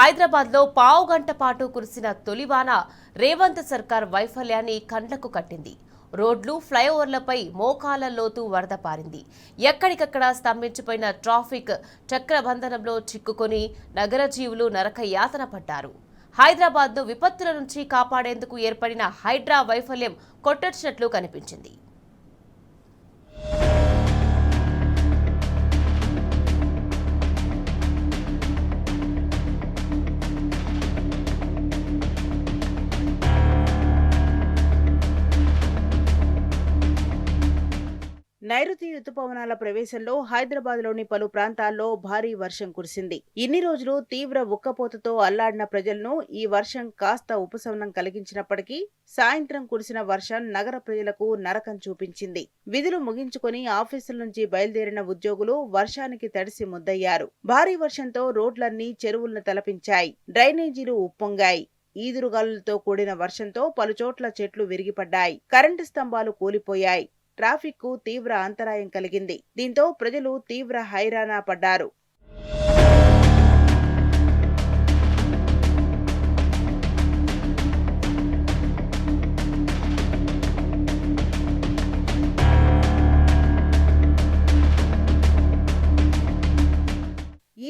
హైదరాబాద్లో పావు గంట పాటు కురిసిన తొలివాన రేవంత్ సర్కార్ వైఫల్యాన్ని కండ్లకు కట్టింది. రోడ్లు, ఫ్లైఓవర్లపై మోకాల లోతు వరద పారింది. ఎక్కడికక్కడ స్తంభించిపోయిన ట్రాఫిక్ చక్రబంధనంలో చిక్కుకొని నగర జీవులు నరక యాతన పడ్డారు. హైదరాబాద్ను విపత్తుల నుంచి కాపాడేందుకు ఏర్పడిన హైడ్రా వైఫల్యం కొట్టొచ్చినట్లు కనిపించింది. నైరుతి రుతుపవనాల ప్రవేశంలో హైదరాబాద్లోని పలు ప్రాంతాల్లో భారీ వర్షం కురిసింది. ఇన్ని రోజులు తీవ్ర ఉక్కపోతతో అల్లాడిన ప్రజలను ఈ వర్షం కాస్త ఉపశమనం కలిగించినప్పటికీ సాయంత్రం కురిసిన వర్షం నగర ప్రజలకు నరకం చూపించింది. విధులు ముగించుకొని ఆఫీసుల నుంచి బయలుదేరిన ఉద్యోగులు వర్షానికి తడిసి ముద్దయ్యారు. భారీ వర్షంతో రోడ్లన్నీ చెరువులను తలపించాయి. డ్రైనేజీలు ఉప్పొంగాయి. ఈదురుగాలులతో కూడిన వర్షంతో పలుచోట్ల చెట్లు విరిగిపడ్డాయి. కరెంటు స్తంభాలు కూలిపోయాయి. ట్రాఫిక్ కు తీవ్ర అంతరాయం కలిగింది. దీంతో ప్రజలు తీవ్ర హైరానా పడ్డారు.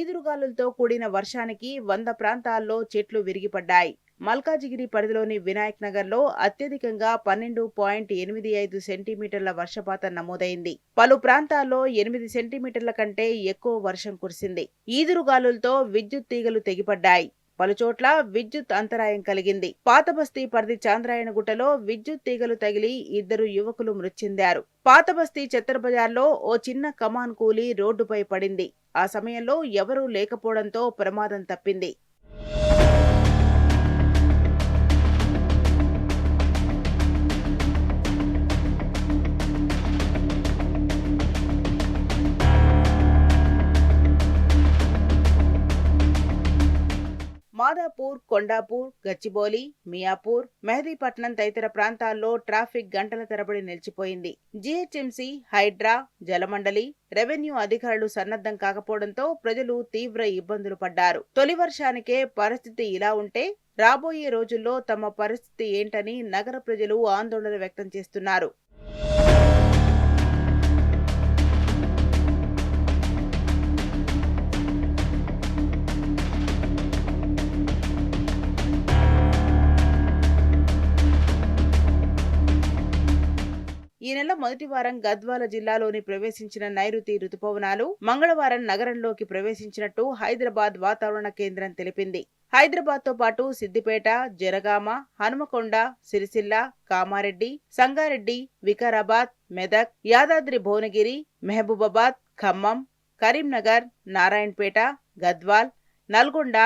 ఈదురుగాలులతో కూడిన వర్షానికి 100 ప్రాంతాల్లో చెట్లు విరిగిపడ్డాయి. మల్కాజిగిరి పరిధిలోని వినాయక్ నగర్ లో అత్యధికంగా 12.85 సెంటీమీటర్ల వర్షపాతం నమోదైంది. పలు ప్రాంతాల్లో 8 సెంటీమీటర్ల కంటే ఎక్కువ వర్షం కురిసింది. ఈదురుగాలులతో విద్యుత్ తీగలు తెగిపడ్డాయి. పలుచోట్ల విద్యుత్ అంతరాయం కలిగింది. పాతబస్తీ పరిధి చాంద్రాయణగుట్టలో విద్యుత్ తీగలు తగిలి 2 యువకులు మృతి చెందారు. పాతబస్తీ చెత్తర్ బజార్లో ఓ చిన్న కమాన్ కూలి రోడ్డుపై పడింది. ఆ సమయంలో ఎవరూ లేకపోవడంతో ప్రమాదం తప్పింది. మాదాపూర్, కొండాపూర్, గచ్చిబౌలి, మియాపూర్, మెహదీపట్నం తదితర ప్రాంతాల్లో ట్రాఫిక్ గంటల తరబడి నిలిచిపోయింది. జీహెచ్ఎంసీ, హైడ్రా, జలమండలి, రెవెన్యూ అధికారులు సన్నద్ధం కాకపోవడంతో ప్రజలు తీవ్ర ఇబ్బందులు పడ్డారు. తొలి వర్షానికే పరిస్థితి ఇలా ఉంటే రాబోయే రోజుల్లో తమ పరిస్థితి ఏంటని నగర ప్రజలు ఆందోళన వ్యక్తం చేస్తున్నారు. ఈ నెల మొదటి వారం గద్వాల జిల్లాలోని ప్రవేశించిన నైరుతి రుతుపవనాలు మంగళవారం నగరంలోకి ప్రవేశించినట్టు హైదరాబాద్ వాతావరణ కేంద్రం తెలిపింది. హైదరాబాద్ తో పాటు సిద్దిపేట, జనగామ, హనుమకొండ, సిరిసిల్ల, కామారెడ్డి, సంగారెడ్డి, వికారాబాద్, మెదక్, యాదాద్రి భువనగిరి, మహబూబాబాద్, ఖమ్మం, కరీంనగర్, నారాయణపేట, గద్వాల్, నల్గొండ,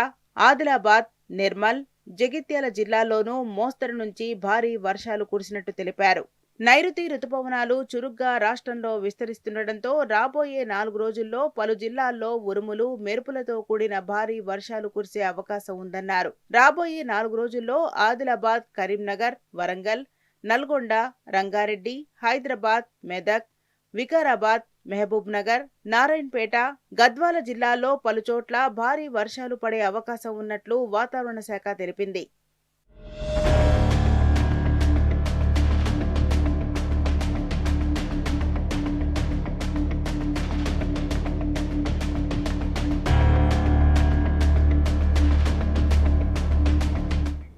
ఆదిలాబాద్, నిర్మల్, జగిత్యాల జిల్లాల్లోనూ మోస్తరు నుంచి భారీ వర్షాలు కురిసినట్టు తెలిపారు. నైరుతి రుతుపవనాలు చురుగ్గా రాష్ట్రంలో విస్తరిస్తుండటంతో రాబోయే 4 రోజుల్లో పలు జిల్లాల్లో ఉరుములు, మెరుపులతో కూడిన భారీ వర్షాలు కురిసే అవకాశం ఉందన్నారు. రాబోయే 4 రోజుల్లో ఆదిలాబాద్, కరీంనగర్, వరంగల్, నల్గొండ, రంగారెడ్డి, హైదరాబాద్, మెదక్, వికారాబాద్, మహబూబ్ నగర్, నారాయణపేట, గద్వాల జిల్లాల్లో పలుచోట్ల భారీ వర్షాలు పడే అవకాశం ఉన్నట్లు వాతావరణ శాఖ తెలిపింది.